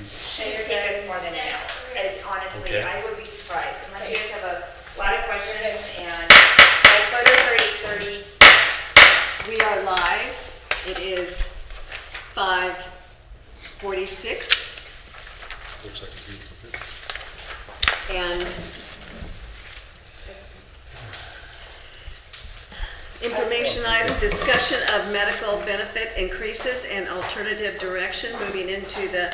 Shouldn't take us more than an hour. And honestly, Okay. I would be surprised unless you guys have a lot of questions and my photos are 8:30. We are live. It is 5:46 Looks like a beautiful picture. and information item, discussion of medical benefit increases and alternative direction moving into the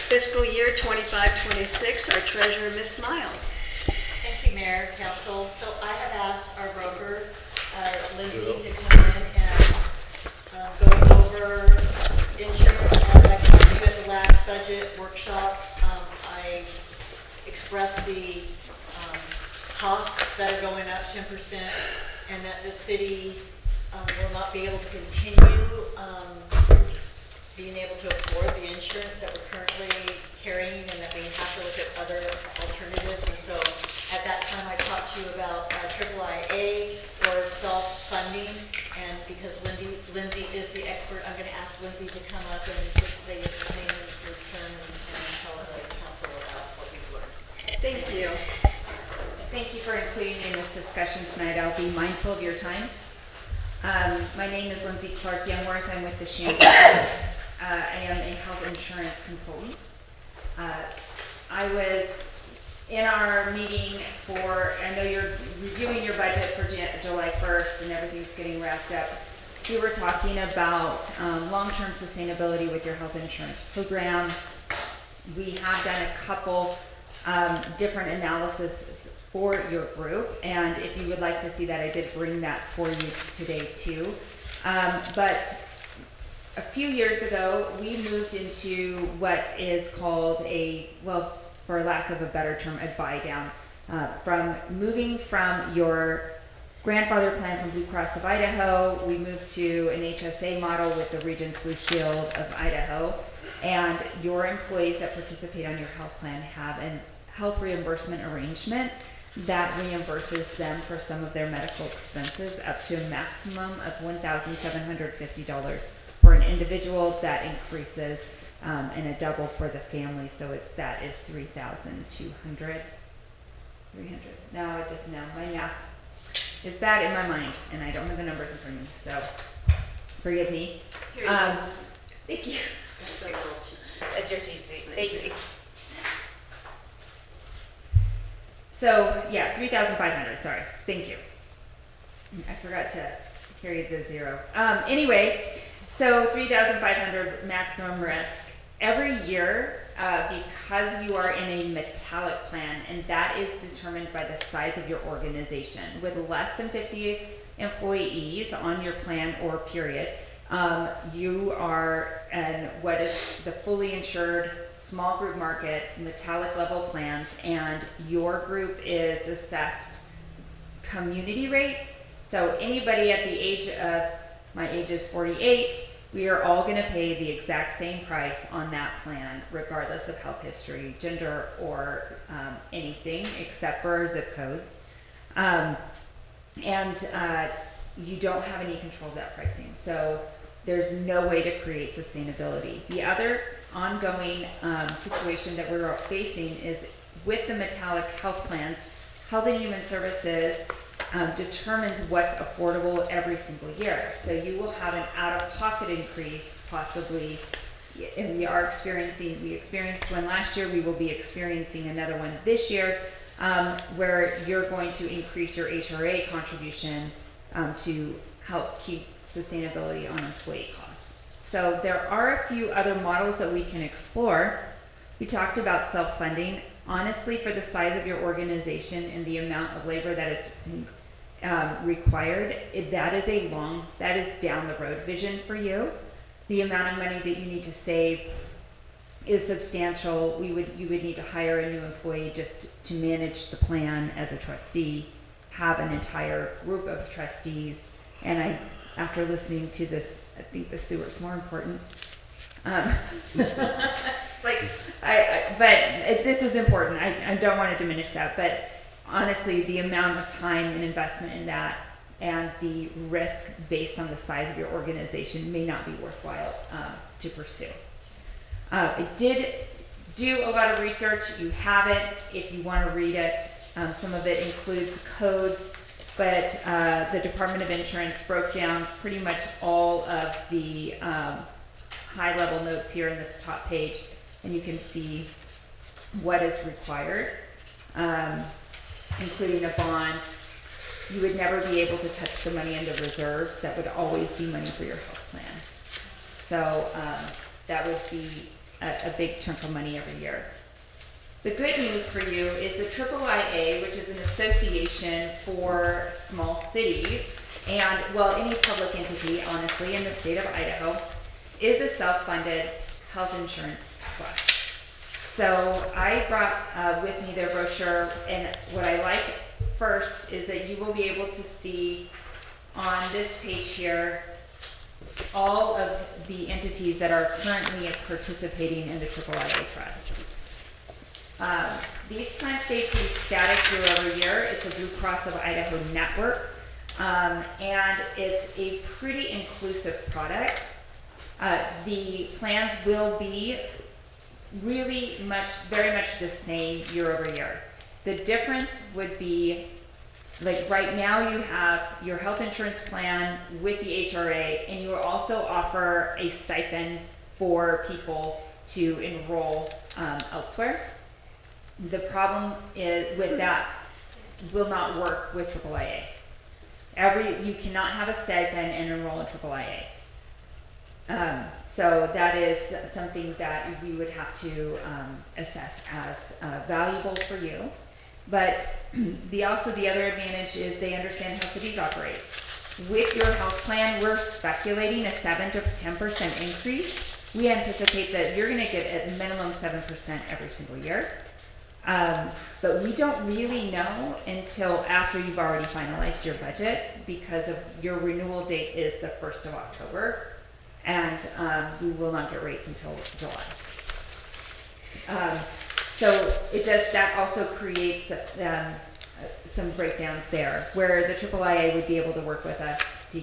fiscal year 25-26. Our treasurer, Ms. Miles. Thank you, Mayor, Council. So I have asked our broker, Lindsay, to come in and go over insurance. As I told you at the last budget workshop, I expressed the costs that are going up 10% and that the city will not be able to continue being able to afford the insurance that we're currently carrying and that we have to look at other alternatives. And so at that time I talked to you about our IIIA or self-funding, and because Lindsay is the expert, I'm going to ask Lindsay to come up and just say your name and your term and tell the council about what you've learned. Thank you. Thank you for including me in this discussion tonight. I'll be mindful of your time. My name is Lindsay Clark-Youngworth. I'm with the Champaign. I am a health insurance consultant. I was in our meeting I know you're reviewing your budget for July 1st and everything's getting wrapped up. We were talking about long-term sustainability with your health insurance program. We have done a couple different analysis for your group, and if you would like to see that, I did bring that for you today too. But a few years ago, we moved into what is called for lack of a better term, a buy down. From moving from your grandfather plan from Blue Cross of Idaho, we moved to an HSA model with the Regents Blue Shield of Idaho, and your employees that participate on your health plan have a health reimbursement arrangement that reimburses them for some of their medical expenses up to a maximum of $1,750 for an individual. That increases and a double for the family, so that is $3,200. No, my math is bad in my mind, and I don't have the numbers in front of me, so forgive me. Here you go. Thank you. That's the little cheat. That's your cheat sheet. Thank you. So yeah, 3,500. Sorry, thank you. I forgot to carry the zero. Anyway, so 3,500 maximum risk every year because you are in a metallic plan, and that is determined by the size of your organization. With less than 50 employees on your plan or period, you are in what is the fully insured small group market, metallic level plans, and your group is assessed community rates. So anybody at the age of, my age is 48, we are all going to pay the exact same price on that plan, regardless of health history, gender, or anything except for zip codes. And you don't have any control of that pricing. So there's no way to create sustainability. The other ongoing situation that we're facing is with the metallic health plans, Health and Human Services determines what's affordable every single year. So you will have an out-of-pocket increase possibly, and we experienced one last year, we will be experiencing another one this year, where you're going to increase your HRA contribution to help keep sustainability on employee costs. So there are a few other models that we can explore. We talked about self-funding. Honestly, for the size of your organization and the amount of labor that is required, that is down the road vision for you. The amount of money that you need to save is substantial. You would need to hire a new employee just to manage the plan as a trustee, have an entire group of trustees, and after listening to this, I think the sewer's more important. But this is important. I don't want to diminish that, but honestly, the amount of time and investment in that and the risk based on the size of your organization may not be worthwhile to pursue. I did do a lot of research, you have it if you want to read it. Some of it includes codes, but the Department of Insurance broke down pretty much all of the high-level notes here in this top page, and you can see what is required, including a bond. You would never be able to touch the money in the reserves. That would always be money for your health plan. So that would be a big chunk of money every year. The good news for you is the IIIA, which is an association for small cities, and, well, any public entity, honestly, in the state of Idaho, is a self-funded health insurance trust. So I brought with me their brochure, and what I like first is that you will be able to see on this page here all of the entities that are currently participating in the IIIA trust. These plans stay pretty static year over year. It's a Blue Cross of Idaho network, and it's a pretty inclusive product. The plans will be really very much the same year over year. The difference would be, like right now you have your health insurance plan with the HRA, and you also offer a stipend for people to enroll elsewhere. The problem is with that will not work with IIIA. You cannot have a stipend and enroll in IIIA. So that is something that we would have to assess as valuable for you. But the other advantage is they understand how cities operate. With your health plan, we're speculating a 7 to 10% increase. We anticipate that you're going to get at minimum 7% every single year. But we don't really know until after you've already finalized your budget, because of your renewal date is the 1st of October, and we will not get rates until July. So that also creates some breakdowns there, where the IIIA would be able to work with us to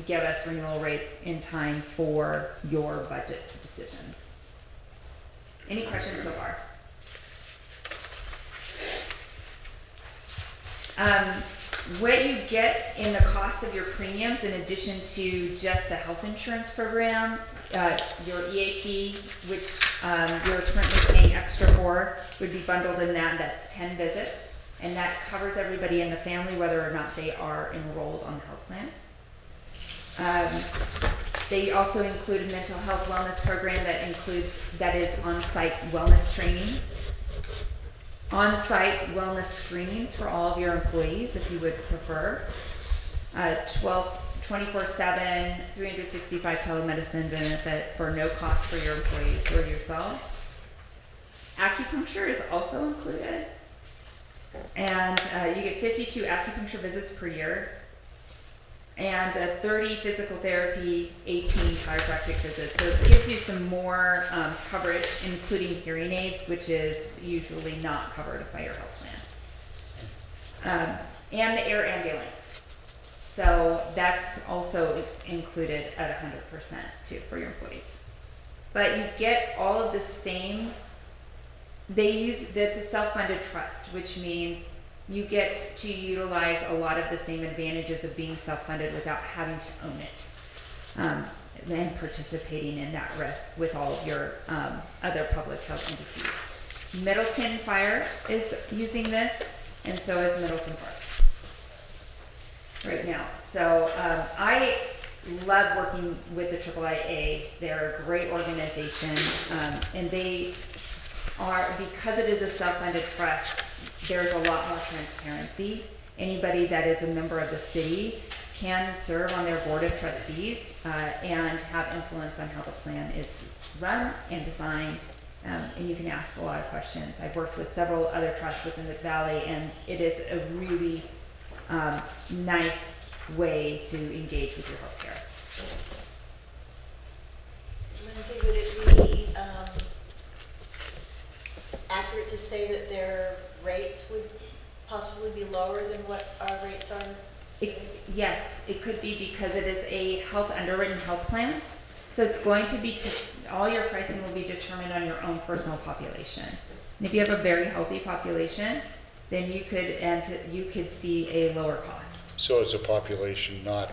give us renewal rates in time for your budget decisions. Any questions so far? What you get in the cost of your premiums, in addition to just the health insurance program, your EAP, which you're currently paying extra for, would be bundled in that. That's 10 visits, and that covers everybody in the family, whether or not they are enrolled on the health plan. They also include a mental health wellness program that is on-site wellness training, on-site wellness screenings for all of your employees, if you would prefer, 24/7, 365 telemedicine benefit for no cost for your employees or yourselves. Acupuncture is also included, and you get 52 acupuncture visits per year, and 30 physical therapy, 18 chiropractic visits. So it gives you some more coverage, including hearing aids, which is usually not covered by your health plan. And the air ambulance. So that's also included at 100% too for your employees. But you get all of the same, that's a self-funded trust, which means you get to utilize a lot of the same advantages of being self-funded without having to own it, and participating in that risk with all of your other public health entities. Middleton Fire is using this, and so is Middleton Parks right now. So I love working with the IIIA. They're a great organization, and they are, because it is a self-funded trust, there's a lot more transparency. Anybody that is a member of the city can serve on their board of trustees and have influence on how the plan is run and designed, and you can ask a lot of questions. I've worked with several other trusts within the valley, and it is a really nice way to engage with your healthcare. Lindsay, would it be accurate to say that their rates would possibly be lower than what our rates are? Yes, it could be, because it is a underwritten health plan. So it's going to be, all your pricing will be determined on your own personal population. And if you have a very healthy population, then you could see a lower cost. So it's a population, not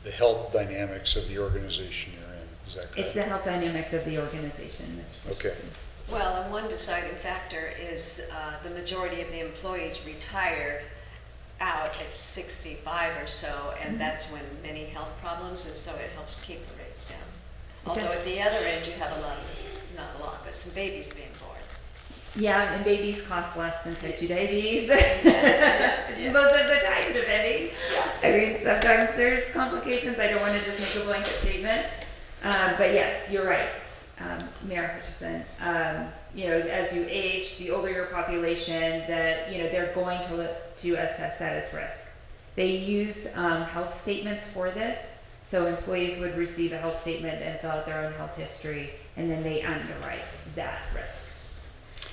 the health dynamics of the organization you're in, is that correct? It's the health dynamics of the organization, Mr. Okay. Christensen. Well, and one deciding factor is the majority of the employees retire out at 65 or so, and that's when many health problems, and so it helps keep the rates down. Although does. at the other end, you have a lot of, not a lot, but some babies being born. Yeah, and babies cost less than type 2 diabetes, most of the time, depending. I mean, sometimes there's complications. I don't want to just make a blanket statement. But yes, you're right, Mayor Hutchison. As you age, the older your population, they're going to assess that as risk. They use health statements for this. So employees would receive a health statement and fill out their own health history, and then they underwrite that risk.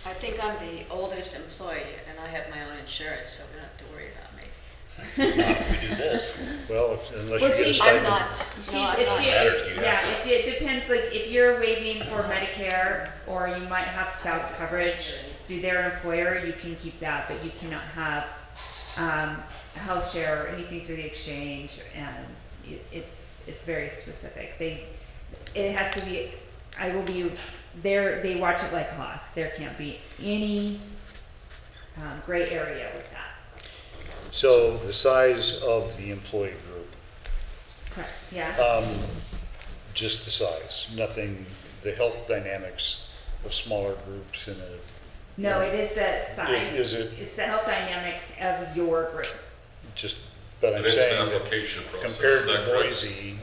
I think I'm the oldest employee, and I have my own insurance, so we don't have to worry about me. Not if we do this. Well, unless Well, you get a she- I'm stipend. not, no, I'm If not. she- Matters to you. Yeah, it depends, like, if you're waiving for Medicare, or you might have spouse coverage through their employer, you can keep that, but you cannot have, health share or anything through the exchange, and it's very specific. It has to be, they watch it like a hawk. There can't be any, gray area with that. So the size of the employee group, Correct, yeah. just the size, nothing, the health dynamics of smaller groups in a. No, it is the size. Is it It's the health dynamics of your group. just, but I'm I'm And it's an saying that application process. compared is to that correct? Boise,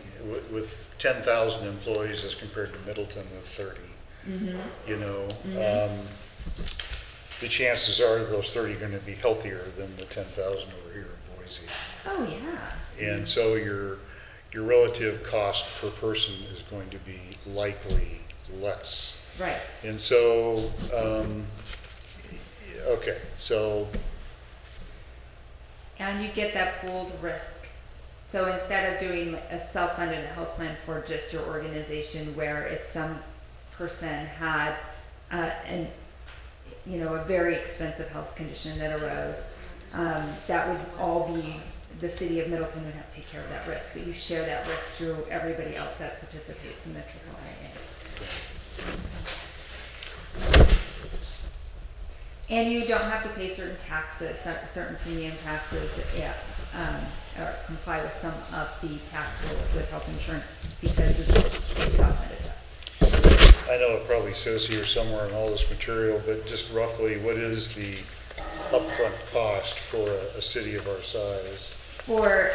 with 10,000 employees as compared to Middleton with 30, you know, the chances are those 30 are gonna be healthier than the 10,000 over here in Boise. Oh, yeah. And so your relative cost per person is going to be likely less. Right. And so, okay, so, And you get that pooled risk. So instead of doing a self-funded health plan for just your organization, where if some person had a very expensive health condition that arose, that would all be, the city of Middleton would have to take care of that risk, but you share that risk through everybody else that participates in the AAA. And you don't have to pay certain taxes, certain premium taxes, or comply with some of the tax rules with health insurance because it's self-funded. I know it probably says here somewhere in all this material, but just roughly, what is the upfront cost for a city of our size? For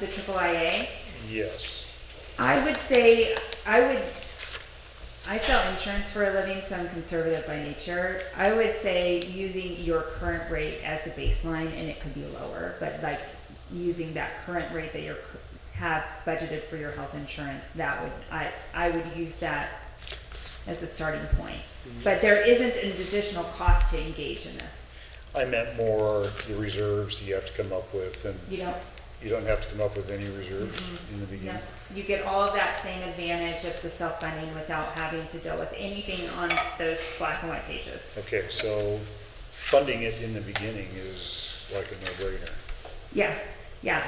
the AAA, Yes. I would say, I sell insurance for a living, so I'm conservative by nature. I would say using your current rate as the baseline, and it could be lower, but like using that current rate that you have budgeted for your health insurance, I would use that as a starting point. But there isn't an additional cost to engage in this. I meant more the reserves that you have to come up with, and You you don't have to come up with any reserves in the No, beginning. you get all of that same advantage of the self-funding without having to deal with anything on those black and white pages. Okay, so funding it in the beginning is like a no-brainer. Yeah,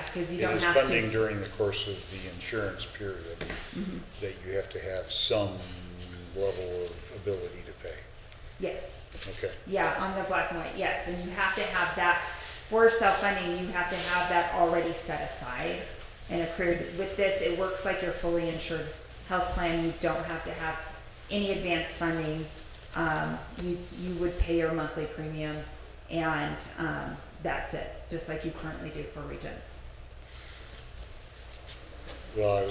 because you It don't is have funding to. during the course of the insurance period that you have to have some level of ability to pay. Yes, Okay, yeah, on the black and white, yes, and you have to have that, for self-funding, you have to have that already set aside and accrued. With this, it works like your fully insured health plan. You don't have to have any advanced funding. You would pay your monthly premium, and that's it, just like you currently do for Regents. well,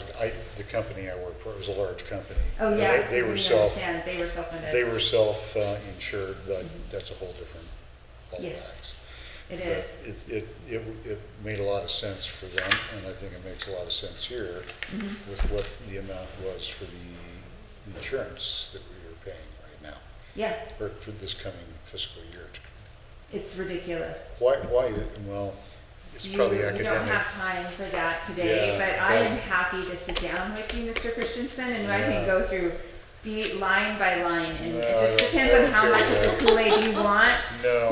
the company I worked for was a large company. Oh, And yeah, They so were you self, understand, they were self-funded. they were self-insured, but that's a whole different ballpark. Yes, it But is. It made a lot of sense for them, and I think it makes a lot of sense here with what the amount was for the insurance that we are paying right now, Yeah, or for this coming fiscal year. it's ridiculous. Why, well, It's probably You don't academic. have time for that today, Yeah, but I am but- happy to sit down with you, Mr. Christensen, and I can Yeah. go through line by line, and No, it I just don't- depends I on don't how care much of about the Kool-Aid you want. No,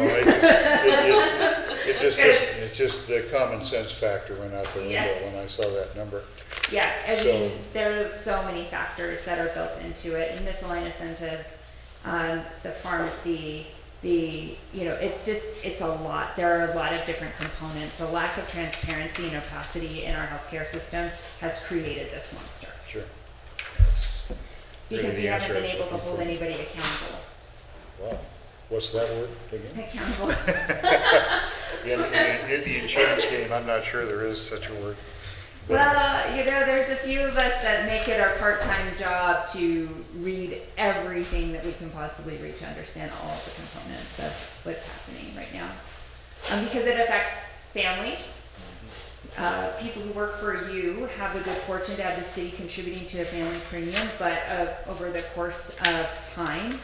it's just the common sense factor went out the window Yes. when I saw that number. Yeah, I So- mean, there are so many factors that are built into it, miscellaneous incentives, the pharmacy, it's a lot. There are a lot of different components. The lack of transparency and opacity in our healthcare system has created this monster. Sure. Because Really we the haven't answer been I was able to looking hold for. anybody accountable. Wow. What's that word again? Accountable. In the insurance game, I'm not sure there is such a word. But- Well, there's a few of us that make it our part-time job to read everything that we can possibly read to understand all of the components of what's happening right now. Because it affects families. People who work for you have the good fortune to have the city contributing to a family premium, but over the course of time,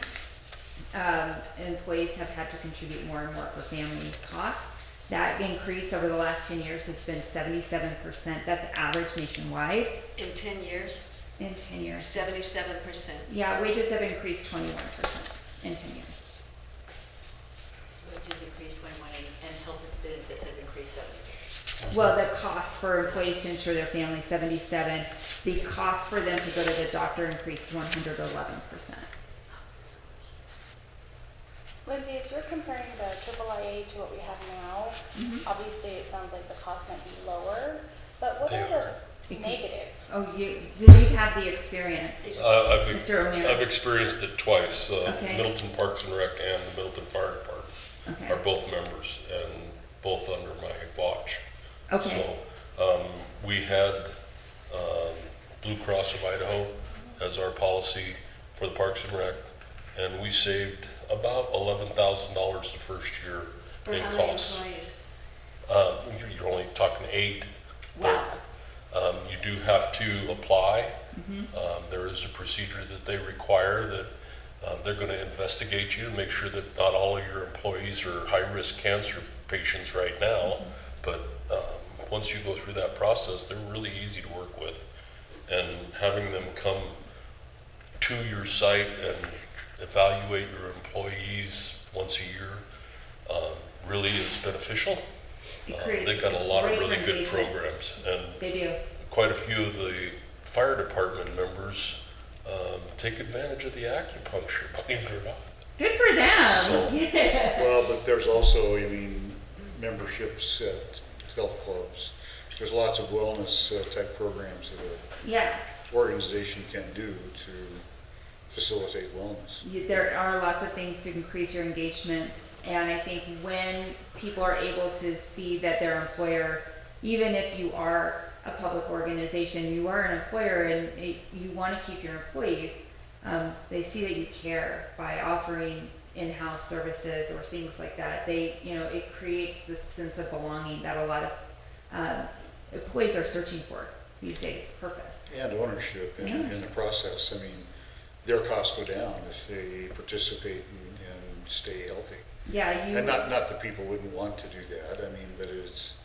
employees have had to contribute more and more for family costs. That increase over the last 10 years has been 77%. That's average nationwide In 10 years, in 10 years. 77%. Yeah, wages have increased 21% in 10 years. Wages increased 21 and health benefits have increased 76. Well, the cost for employees to insure their family, 77. The cost for them to go to the doctor increased 111%. Lindsay, as you're comparing the AAA to what we have now, obviously it sounds like the cost might be lower, but what are the negatives? Oh, you've had the experience. Mr. O'Meara. I've experienced it twice. Okay. Middleton Parks and Rec and the Middleton Fire Department Okay. are both members and both under my watch. Okay. So we had Blue Cross of Idaho as our policy for the Parks and Rec, and we saved about $11,000 the first year For in how many costs. employees? You're only talking 8. Wow. You do have to apply. There is a procedure that they require that they're going to investigate you, make sure that not all of your employees are high-risk cancer patients right now. But once you go through that process, they're really easy to work with. And having them come to your site and evaluate your employees once a year really is beneficial. They've got a lot of Great really good engagement. programs, and They do. quite a few of the fire department members take advantage of the acupuncture, believe it or not. Good for them. So- Yeah. Well, but there's also, memberships at health clubs. There's lots of wellness type programs that an Yeah. organization can do to facilitate wellness. There are lots of things to increase your engagement, and I think when people are able to see that their employer, even if you are a public organization, you are an employer and you want to keep your employees, they see that you care by offering in-house services or things like that. It creates this sense of belonging that a lot of employees are searching for these days, purpose. And ownership in the process. Their costs go down if they participate and stay healthy. Yeah, And not that people wouldn't want to do that, but it's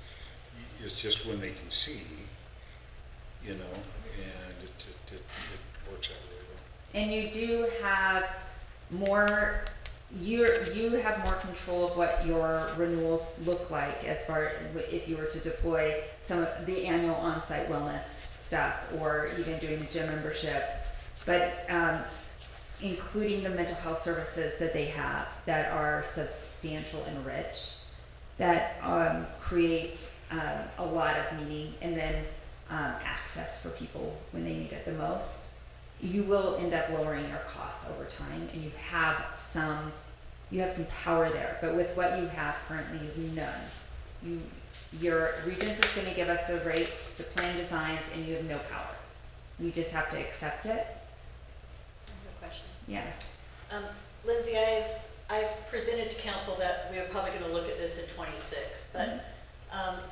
just when they can see, and it works out really well. and you do have more, you have more control of what your renewals look like as far, if you were to deploy some of the annual on-site wellness stuff or even doing gym membership. But including the mental health services that they have that are substantial and rich, that create a lot of meaning and then access for people when they need it the most, you will end up lowering your costs over time, and you have some power there. But with what you have currently, you have none. Your Regents is going to give us the rates, the plan designs, and you have no power. We just have to accept it. I have a question. Yeah. Lindsay, I've presented to council that we are probably going to look at this in 26, but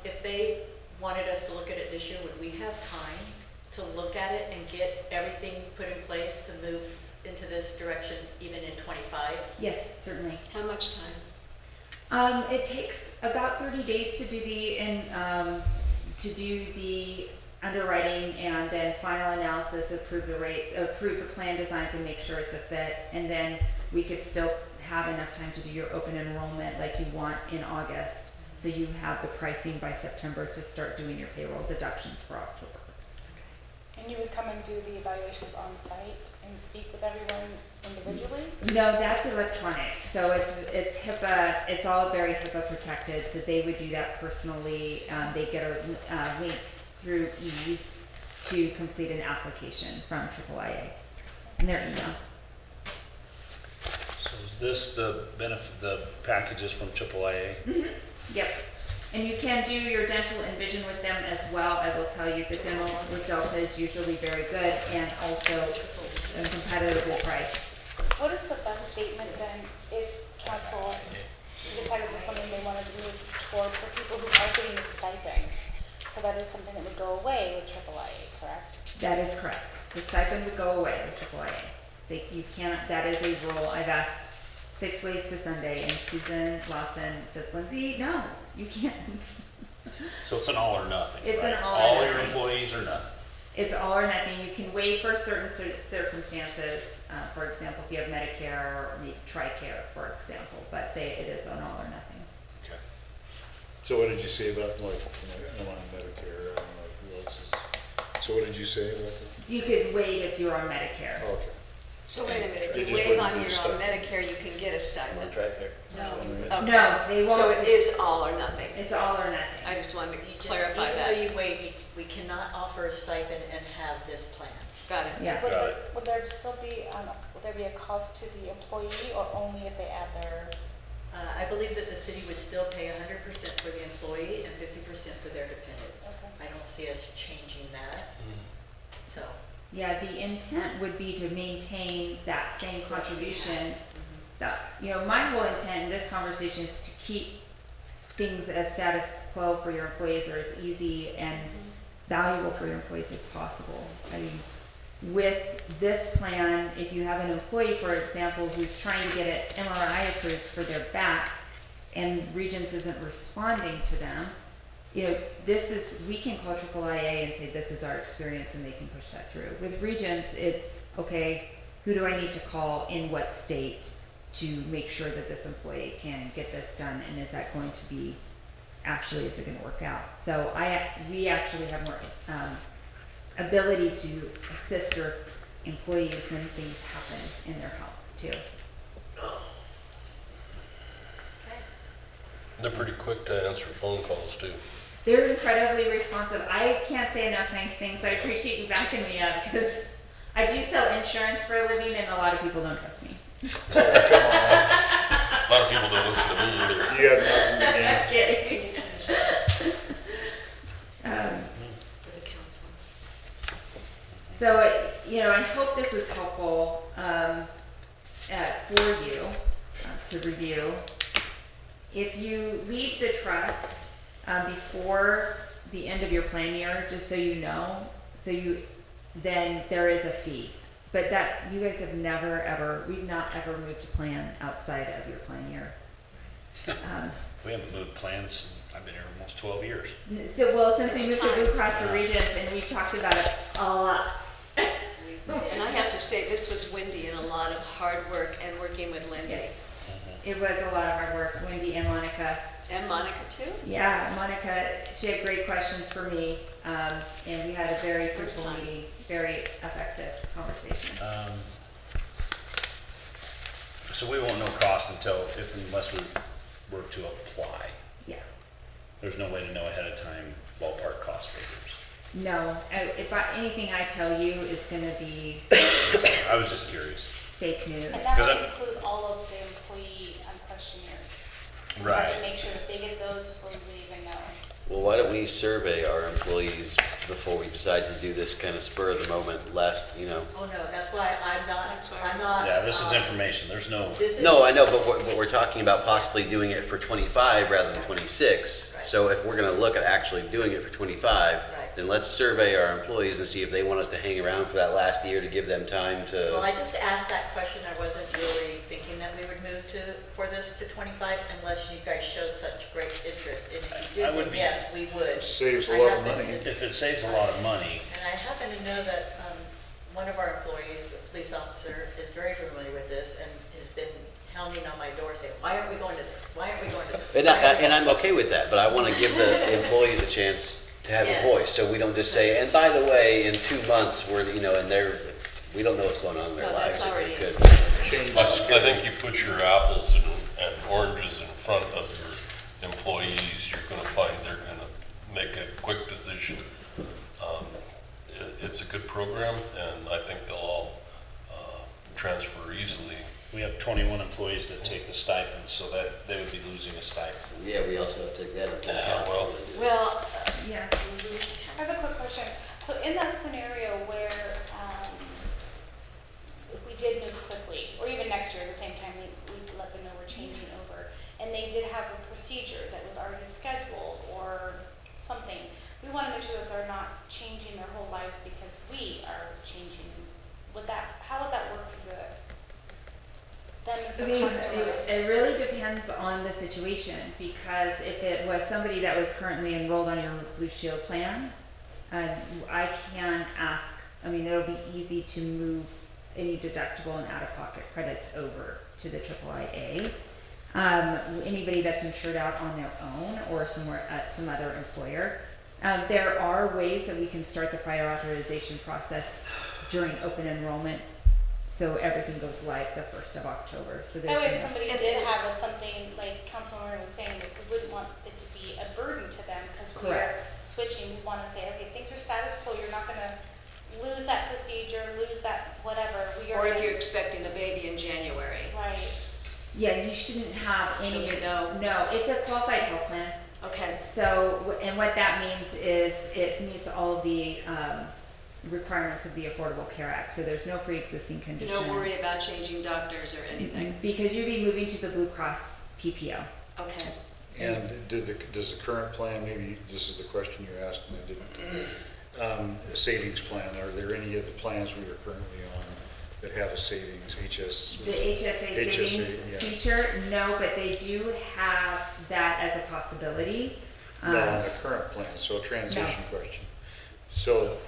if they wanted us to look at it this year, would we have time to look at it and get everything put in place to move into this direction even in 25? Yes, certainly. How much time? It takes about 30 days to do the underwriting and then final analysis, approve the rate, approve the plan designs and make sure it's a fit. And then we could still have enough time to do your open enrollment like you want in August. So you have the pricing by September to start doing your payroll deductions for October. And you would come and do the evaluations on site and speak with everyone individually? No, that's electronic. So it's HIPAA. It's all very HIPAA protected. So they would do that personally. They get a link through ease to complete an application from AAA in their email. So is this the benefit, the packages from AAA? Mm-hmm. Yep. And you can do your dental and vision with them as well. I will tell you the dental with Delta is usually very good and also competitively priced. What is the best statement then if council decided this is something they wanted to move toward for people who are getting a stipend? So that is something that would go away with AAA, correct? That is correct. The stipend would go away with AAA. You cannot, that is a rule. I've asked 6 ways to Sunday and Susan Lawson says, Lindsay, no, you can't. So it's an all or nothing, It's right? an all or All your nothing. employees or nothing? It's all or nothing. You can waive for certain circumstances. For example, if you have Medicare or TRICARE, for example, but it is an all or nothing. Okay. So what did you say about, like, I'm on Medicare, I don't know who else is, so what did you say about that? You could waive if you're on Medicare. Oh, okay. So wait a minute, They if just you waive wouldn't on do your stipend. Medicare, you can get a stipend. No. Okay. No, they won't. So it is all or nothing. It's all or nothing. I just wanted to You just- clarify even that. though you waive, we cannot offer a stipend and have this plan. Got it. Yeah. Would Got there, it. would there still be, would there be a cost to the employee or only if they add their, I believe that the city would still pay 100% for the employee and 50% for their dependents. Okay. I don't see us changing that, so. Yeah, the intent would be to maintain that same contribution. That, my whole intent in this conversation is to keep things as status quo for your employees or as easy and valuable for your employees as possible. I mean, with this plan, if you have an employee, for example, who's trying to get an MRI approved for their back and Regents isn't responding to them, we can call AAA and say, this is our experience, and they can push that through. With Regents, it's, okay, who do I need to call in what state to make sure that this employee can get this done, and is that going to be, is it gonna work out? So we actually have more ability to assist our employees when things happen in their health, too. They're pretty quick to answer phone calls too. They're incredibly responsive. I can't say enough nice things, so I appreciate you backing me up, because I do sell insurance for a living, and a lot of people don't trust me. A lot of people don't listen to me either. You have nothing to gain. Kidding. For the council. So, I hope this was helpful for you to review. If you leave the trust before the end of your plan year, just so you know, then there is a fee. But that, you guys have we've not ever moved a plan outside of your plan year. We haven't moved plans, I've been here almost 12 years. Since we It's moved to Blue time. Cross to Regents, and we've talked about it a lot. And I have to say, this was Wendy and a lot of hard work and working with Lindsay. Yes. It was a lot of hard work, Wendy and Monica. And Monica too? Yeah, Monica, she had great questions for me, and we had a very First fruitful time. meeting, very effective conversation. So we won't know cost unless we were to apply. Yeah. There's no way to know ahead of time ballpark cost figures. No, anything I tell you is gonna be I was just curious. fake news. and that would Because include all of the employee questionnaires. So we Right. have to make sure that they get those before we even know. Well, why don't we survey our employees before we decide to do this kind of spur of the moment last, Oh, no, that's why That's why I'm not. Yeah, this is information, there's no, This is. No, I know, but we're talking about possibly doing it for 25 rather than 26. Right. So if we're gonna look at actually doing it for 25, Right. then let's survey our employees and see if they want us to hang around for that last year to give them time Well, to. I just asked that question, I wasn't really thinking that we would move for this to 25 unless you guys showed such great interest. If you I did, would then be- yes, we would. It saves a I lot of happen money. to- If it saves a lot of money, And I happen to know that one of our employees, a police officer, is very familiar with this and has been pounding on my door saying, why aren't we going to this? Why aren't we going to this? And, Why aren't we and I'm going to okay this?" with that, but I want to give the employees a chance to have a Yes. voice, so we don't just say, and by the way, in 2 months, we're, you know, and we don't know what's going on in their No, lives. that's already- Good. Change I think you put your apples and oranges in front of your employees, you're gonna find they're gonna make a quick decision. It's a good program, and I think they'll all transfer easily. we have 21 employees that take the stipend, so that they would be losing a stipend. Yeah, we also have to take that into Yeah, account. well- Well, Yeah. I have a quick question. So in that scenario where, if we did move quickly, or even next year at the same time, we let them know we're changing over, and they did have a procedure that was already scheduled or something, we want to make sure that they're not changing their whole lives because we are changing. How would that work for them as I the mean, customer? it really depends on the situation, because if it was somebody that was currently enrolled on your Blue Shield plan, I can ask, I mean, it'll be easy to move any deductible and out-of-pocket credits over to the AAA. Anybody that's insured out on their own or somewhere at some other employer, there are ways that we can start the prior authorization process during open enrollment, so everything goes live the 1st of October. So That way, if some- somebody And- did have something, like Councilwoman was saying, that we wouldn't want it to be a burden to them, because we're Correct. switching, we wanna say, okay, things are status quo, you're not gonna lose that procedure, lose that whatever, we are or if gonna- you're expecting a baby in January. Right, Yeah, you shouldn't have any. Okay, no. No, it's a qualified health plan. Okay, So, and what that means is it meets all of the requirements of the Affordable Care Act. So there's no pre-existing condition. no worry about changing doctors or anything. Because you'd be moving to the Blue Cross PPO. Okay. And does the current plan, maybe this is the question you asked and I didn't, a savings plan, are there any of the plans we are currently on that have a savings, The HSA savings yeah. feature, no, but they do have that as a possibility. No, on the current plan, so a transition question. So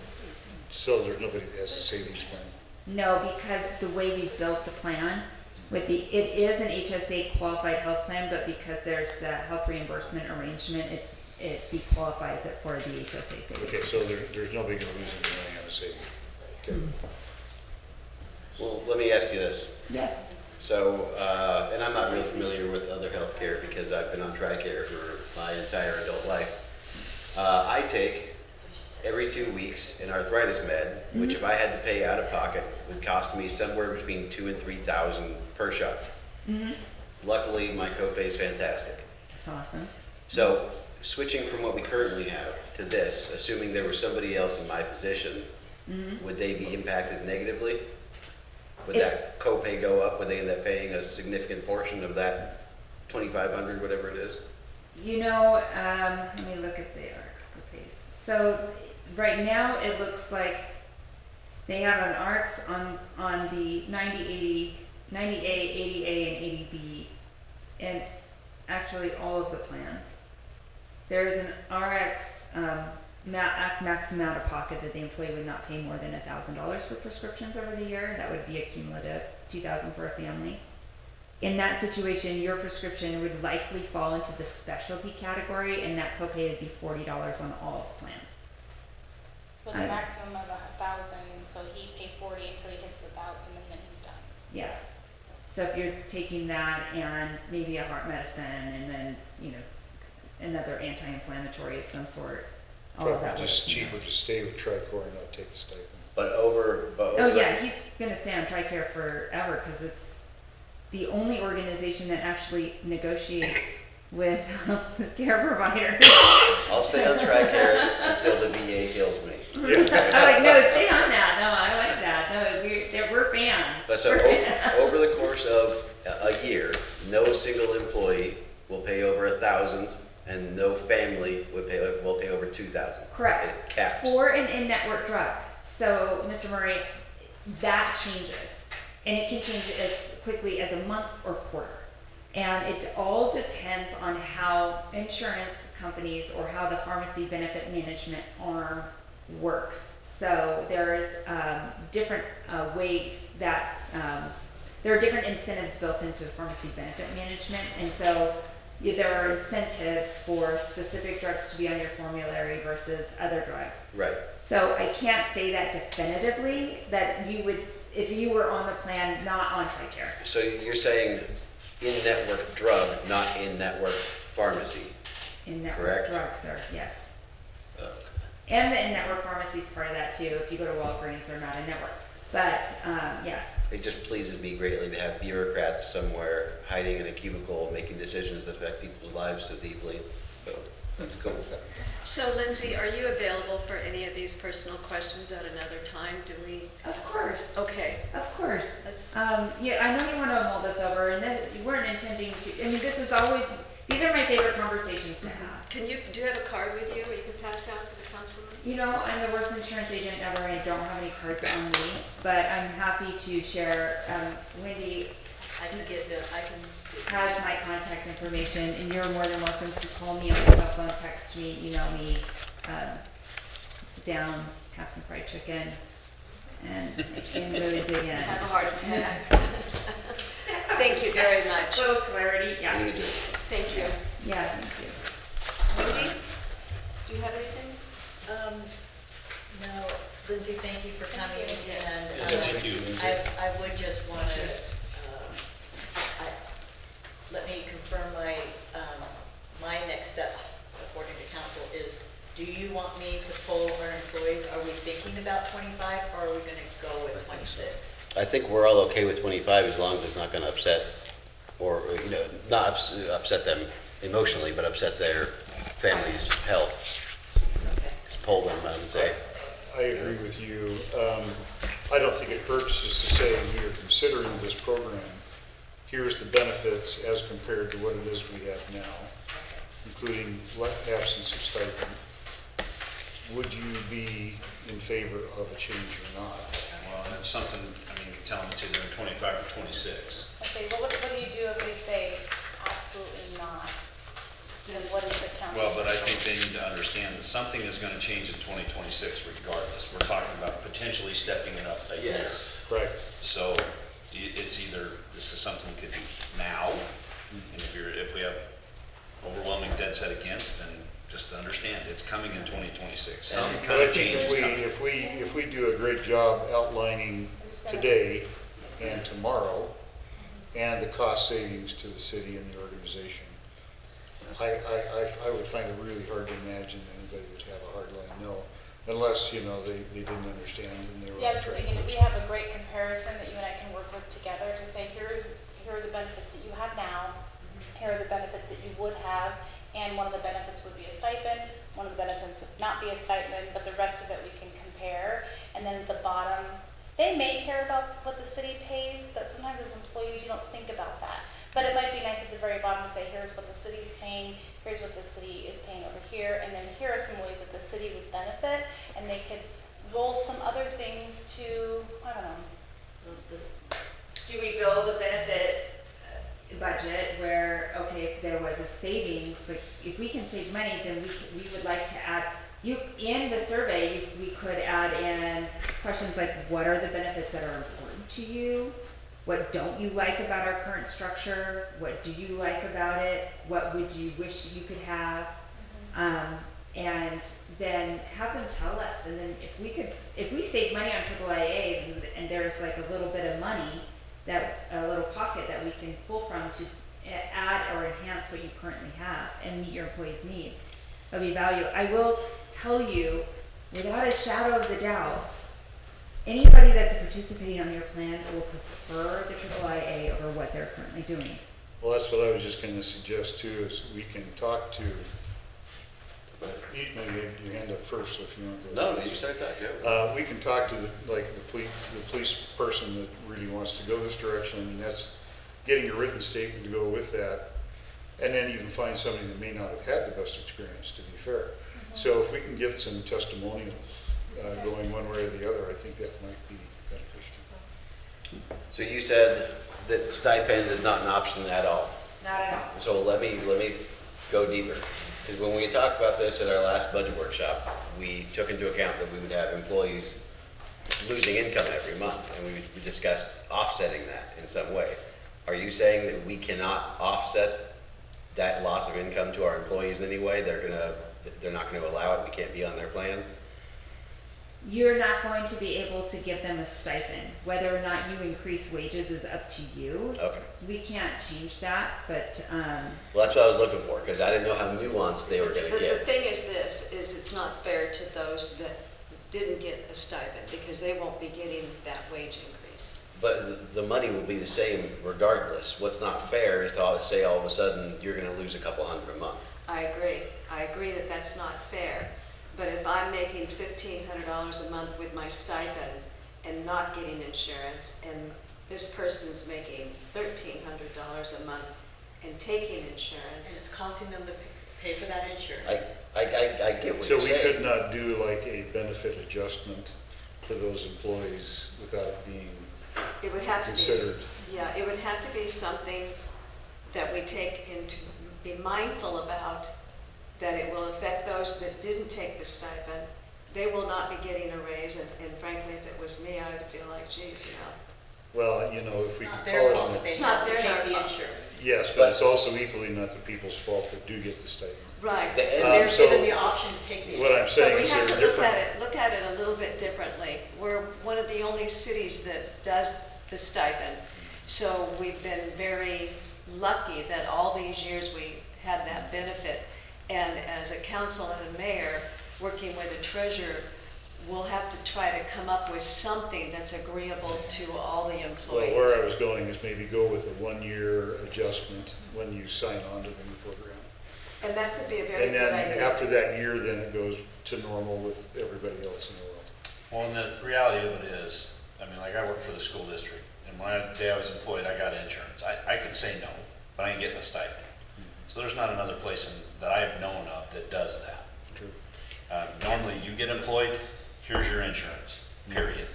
there's nobody that has a savings plan? No, because the way we've built the plan, it is an HSA qualified health plan, but because there's the health reimbursement arrangement, it dequalifies it for the HSA savings. Okay, so there's nobody gonna lose any money on a savings. Okay. Well, let me ask you this. Yes. So, and I'm not real familiar with other healthcare because I've been on TRICARE for my entire adult life. I take every 2 weeks an arthritis med, which if I had to pay out of pocket would cost me somewhere between $2,000 and $3,000 per shot. Luckily, my copay is fantastic. That's awesome. So, switching from what we currently have to this, assuming there was somebody else in my position, would they be impacted negatively? Would that copay go up? Would they end up paying a significant portion of that $2,500, whatever it is? You know, let me look at the RX copays. So right now it looks like they have an RX on the 90A, 80A, and 80B, and actually all of the plans. There's an RX max amount of pocket that the employee would not pay more than $1,000 for prescriptions over the year. That would be a cumulative $2,000 for a family. In that situation, your prescription would likely fall into the specialty category, and that copay would be $40 on all of the plans. with a maximum of 1,000, so he paid 40 until he hits 1,000 and then he's done. Yeah. So if you're taking that and maybe a heart medicine and then, you know, another anti-inflammatory of some sort, all of that. Probably just cheaper to stay with TRICARE and not take the stipend. But over Oh yeah, he's gonna stay on TRICARE forever because it's the only organization that actually negotiates with the care providers. I'll stay on TRICARE until the VA kills me. I'm like, no, stay on that. No, I like that. No, we're fans. But so We're fans. over the course of a year, no single employee will pay over $1,000 And no family will pay over 2,000. Correct. It caps. For an in-network drug. So, Mr. Murray, that changes. And it can change as quickly as a month or quarter. And it all depends on how insurance companies or how the pharmacy benefit management arm works. So there's different ways that there are different incentives built into pharmacy benefit management. And so there are incentives for specific drugs to be on your formulary versus other drugs. Right. So I can't say that definitively that you would, if you were on the plan, not on TRICARE. So you're saying in-network drug, not in-network pharmacy? In-network Correct. drugs, sir, yes. Okay. And the in-network pharmacy is part of that too. If you go to Walgreens, they're not in-network. But, yes. It just pleases me greatly to have bureaucrats somewhere hiding in a cubicle, making decisions that affect people's lives so deeply. So that's cool. So Lindsay, are you available for any of these personal questions at another time? Do we? Of course. Okay. Of course. That's, Yeah, I know you want to mull this over, and that you weren't intending to. I mean, this is always. These are my favorite conversations to have. do you have a card with you or you can pass out to the councilman? You know, I'm the worst insurance agent ever, and I don't have any cards on me, but I'm happy to share. Wendy I can has my contact information, and you're more than welcome to call me on my cell phone, text me, email me, sit down, have some fried chicken, and really dig in. Have a heart attack. Thank you very much. Little clarity, yeah. You do. Thank you. Yeah, thank you. Wendy, do you have anything? No, Lindsay, thank you for coming, Yes. and Thank you, Lindsay. I would just want to, let me confirm my next steps according to council is, do you want me to poll our employees? Are we thinking about 25 or are we going to go with 26? I think we're all okay with 25 as long as it's not going to upset, or, not upset them emotionally, but upset their family's health. Okay. Just poll them, I would say. I agree with you. I don't think it hurts just to say we are considering this program. Here's the benefits as compared to what it is we have now, including absence of stipend. Would you be in favor of a change or not? Well, and that's something, I mean, you can tell them it's either in 25 or 26. I say, well, what do you do if we say absolutely not? Then what is the council? Well, but I think they need to understand that something is going to change in 2026 regardless. We're talking about potentially stepping it up a year. Yes. Correct. So it's either, this is something we could do now, and if we have overwhelming dead set against, then just understand, it's coming in 2026. Some But kind I of think change is coming. if we do a great job outlining today and tomorrow, and the cost savings to the city and the organization, I would find it really hard to imagine anybody would have a hard line no, unless, they didn't understand and they were. Yeah, I was just thinking, we have a great comparison that you and I can work with together to say, here are the benefits that you have now, here are the benefits that you would have, and one of the benefits would be a stipend, one of the benefits would not be a stipend, but the rest of it we can compare. And then at the bottom, they may care about what the city pays, but sometimes as employees, you don't think about that. But it might be nice at the very bottom to say, here's what the city's paying, here's what the city is paying over here, and then here are some ways that the city would benefit, and they could roll some other things to, I don't know. Do we build a benefit budget where, okay, if there was a savings, like if we can save money, then we would like to add, in the survey, we could add in questions like, what are the benefits that are important to you? What don't you like about our current structure? What do you like about it? What would you wish you could have? And then have them tell us. And then if we save money on AAA and there's like a little bit of money, a little pocket that we can pull from to add or enhance what you currently have and meet your employees' needs, that'll be value. I will tell you, without a shadow of the doubt, anybody that's participating on your plan will prefer the AAA over what they're currently doing. Well, that's what I was just gonna suggest too, is we can talk to, you maybe have your hand up first, so if you want to. No, you start that, yeah. We can talk to the police person that really wants to go this direction. I mean, that's getting a written statement to go with that. and then even find somebody that may not have had the best experience, to be fair. So if we can get some testimonials going one way or the other, I think that might be beneficial. So you said that stipend is not an option at all. Not at all. So let me go deeper. Because when we talked about this at our last budget workshop, we took into account that we would have employees losing income every month, and we discussed offsetting that in some way. Are you saying that we cannot offset that loss of income to our employees in any way? They're not gonna allow it, we can't be on their plan? You're not going to be able to give them a stipend. Whether or not you increase wages is up to you. Okay. We can't change that, but, Well, that's what I was looking for, because I didn't know how nuanced they were gonna The get. thing is this, is it's not fair to those that didn't get a stipend, because they won't be getting that wage increase. But the money will be the same regardless. What's not fair is to say all of a sudden, you're gonna lose a couple hundred a month. I agree that that's not fair. But if I'm making $1,500 a month with my stipend and not getting insurance, and this person's making $1,300 a month and taking And insurance, it's costing them to pay for that insurance. I get what So you're we saying. could not do like a benefit adjustment for those employees without it being it would have to be. considered. Yeah, it would have to be something that we take into, be mindful about, that it will affect those that didn't take the stipend. They will not be getting a raise, and frankly, if it was me, I would feel like, geez, Well, if we It's could not call their it fault on that the, they It's not have to their take the fault. insurance. yes, but it's also equally not the people's fault that do get the stipend. right. The- And they're so given the option to take the What I'm insurance. But saying we is have there's to different. look at it a little bit differently. We're one of the only cities that does the stipend. So we've been very lucky that all these years we had that benefit. And as a council and a mayor, working with a treasurer, we'll have to try to come up with something that's agreeable to all the Well, employees. where I was going is maybe go with a 1-year adjustment when you sign on to the new program. And that could be a very And good then idea. after that year, then it goes to normal with everybody else in the world. Well, and the reality of it is, like I work for the school district, and when the day I was employed, I got insurance. I could say no, but I ain't getting a stipend. So there's not another place that I have known of that does that. True. Normally, you get employed, here's your insurance, period.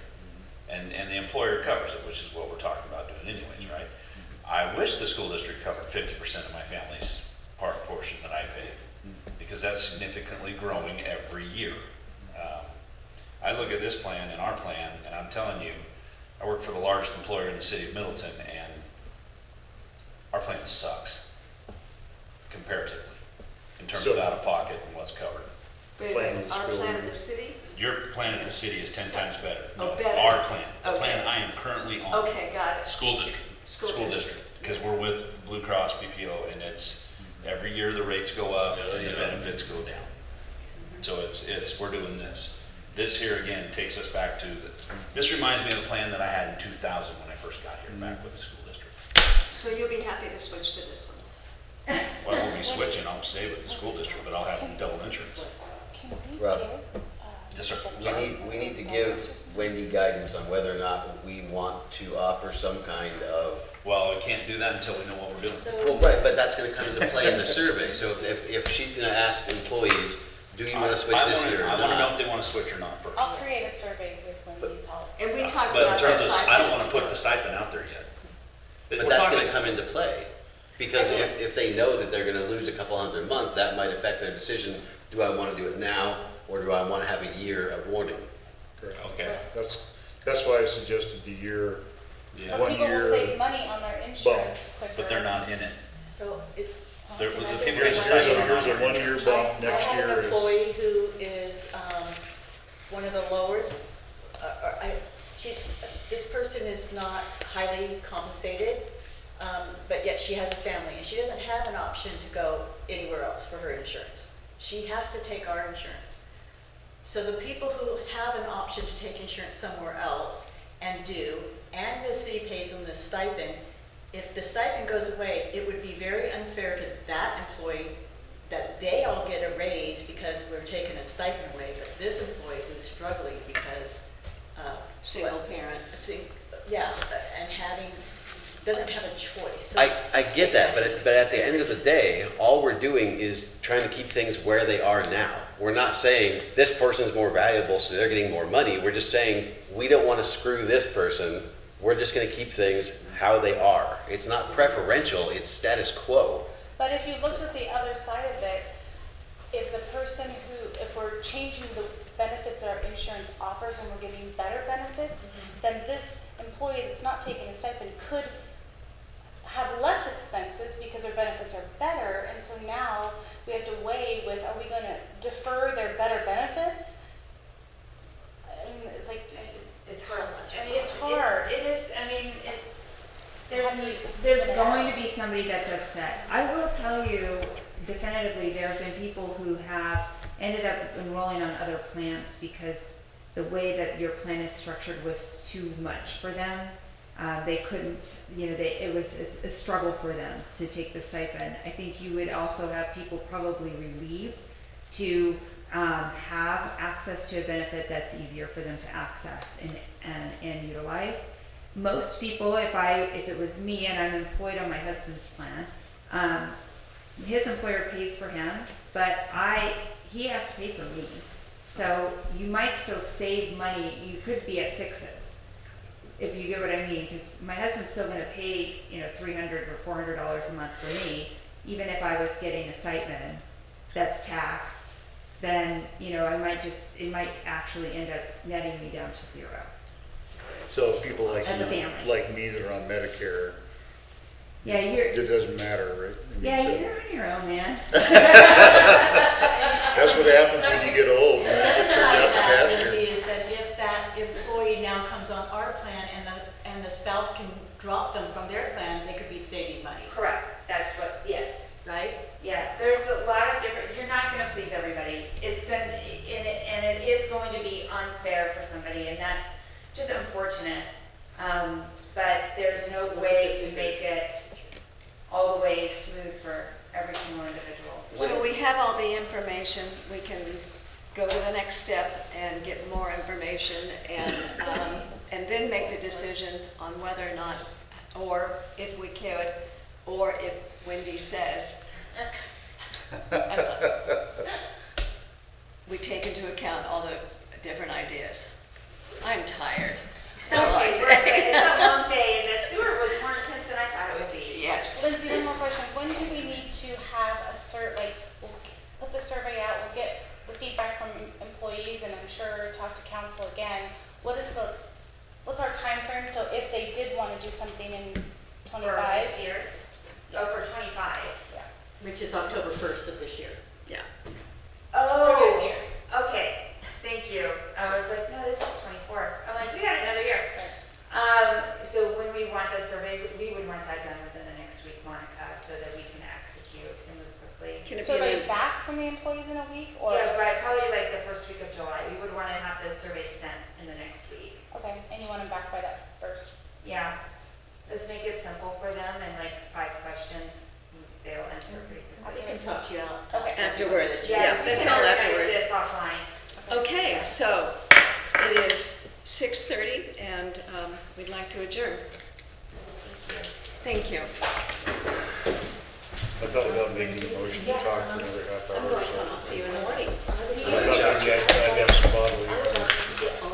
And the employer covers it, which is what we're talking about doing anyways, right? I wish the school district covered 50% of my family's portion that I paid, because that's significantly growing every year. I look at this plan and our plan, and I'm telling you, I work for the largest employer in the city of Middleton, and our plan sucks comparatively in terms of So- out-of-pocket and what's covered. Wait a plan minute, is our building. plan of the city? Your plan at the city is 10 times better. Oh, No, better. Our plan, the Okay. plan I am currently on. Okay, got it. School district. School School district. district, because we're with Blue Cross BPO, and it's, every year the rates go up, the benefits go down. So we're doing this. This here again takes us back to, this reminds me of the plan that I had in 2000 when I first got here, back with the school district. So you'll be happy to switch to this one? Well, we'll be switching, I'll stay with the school district, but I'll have double insurance. Can we Rob. give, Yes, sir. We need to give Wendy guidance on whether or not we want to offer some kind of, Well, we can't do that until we know what we're doing. well, right, but that's gonna come into play in the survey. So if she's gonna ask employees, do you wanna switch this year or I wanna know if not? they wanna switch or not first. I'll create a survey with Wendy's help. And we talked But in about terms that of, 5 I don't minutes wanna put ago. the stipend out there yet. But We're that's talking- gonna come into play. Because if they know that they're gonna lose a couple hundred a month, that might affect their decision, do I wanna do it now, or do I wanna have a year of warning? Correct. Okay, That's why I suggested the year. yeah, But One people will year save money on their insurance quicker. but they're not in it. So it's, They're- can the I just people say that one just thing? have Here's a 1-year bump, next I have year an is. employee who is one of the lowers. This person is not highly compensated, but yet she has a family, and she doesn't have an option to go anywhere else for her insurance. She has to take our insurance. So the people who have an option to take insurance somewhere else and do, and the city pays them the stipend, if the stipend goes away, it would be very unfair to that employee that they all get a raise because we're taking a stipend away, but this employee who's struggling because of Single parent. Yeah, and having doesn't have a choice. So I get that, but at the end of the day, all we're doing is trying to keep things where they are now. We're not saying this person's more valuable, so they're getting more money. We're just saying we don't want to screw this person. We're just going to keep things how they are. It's not preferential, it's status quo. But if you looked at the other side of it, if the person if we're changing the benefits that our insurance offers and we're giving better benefits, then this employee that's not taking a stipend could have less expenses because their benefits are better, and so now we have to weigh with, are we gonna defer their better benefits? And it's like, It's hard. I mean, it's hard. It is, I mean, How do you there's figure it going out? to be somebody that's upset. I will tell you definitively, there have been people who have ended up enrolling on other plans because the way that your plan is structured was too much for them. They couldn't, it was a struggle for them to take the stipend. I think you would also have people probably relieved to have access to a benefit that's easier for them to access and utilize. Most people, if it was me and I'm employed on my husband's plan, his employer pays for him, but he has to pay for me. So you might still save money. You could be at sixes, if you get what I mean, because my husband's still going to pay, $300 or $400 a month for me, even if I was getting a stipend that's taxed. Then it might actually end up netting me down to zero. So people like As a you, family. like me that are on Medicare, Yeah, it doesn't matter, right? I mean, so you're on your own, man. that's what happens when you get old, you get turned out to pasture. Lindsay, is that if that employee now comes on our plan and the spouse can drop them from their plan, they could be saving money, Correct. That's what. Yes. right? Yeah. There's a lot of different. You're not going to please everybody. It's going and it is going to be unfair for somebody, and that's just unfortunate. But there's no way to make it all the way smooth for every single individual. So we have all the information, we can go to the next step and get more information and then make the decision on whether or not, or if we could, or if Wendy says, I'm sorry, we take into account all the different ideas. I'm tired. It's been a long Okay, day. it's a long day, and the sewer was more intense than I thought it would be. Yes. Lindsay, one more question. When do we need to have we'll put the survey out, we'll get the feedback from employees, and I'm sure talk to council again. What's our time frame? So if they did want to do something in For 25? this year. Yes. Oh, for 25. Which is October 1st of this year. Yeah. Oh. For this year. Okay, thank you. I was like, no, this is 24. I'm like, we got another year. So when we want the survey, we would want that done within the next week, Monica, so that we can execute and move quickly. Can it be Surveys an- back from the employees in a week, or? Yeah, right, probably like the first week of July. We would want to have the survey sent in the next week. Okay, and you want them back by that first? Yeah, let's make it simple for them and like 5 questions, they'll answer pretty I quickly. can talk you out. Okay. Afterwards, we yeah, that's can all organize afterwards. this offline. Okay, so it is 6:30 and we'd like to adjourn. Thank you. I thought about making a motion to talk for another half hour or so. I'll see you in the morning. I thought maybe I'd have some bottle here.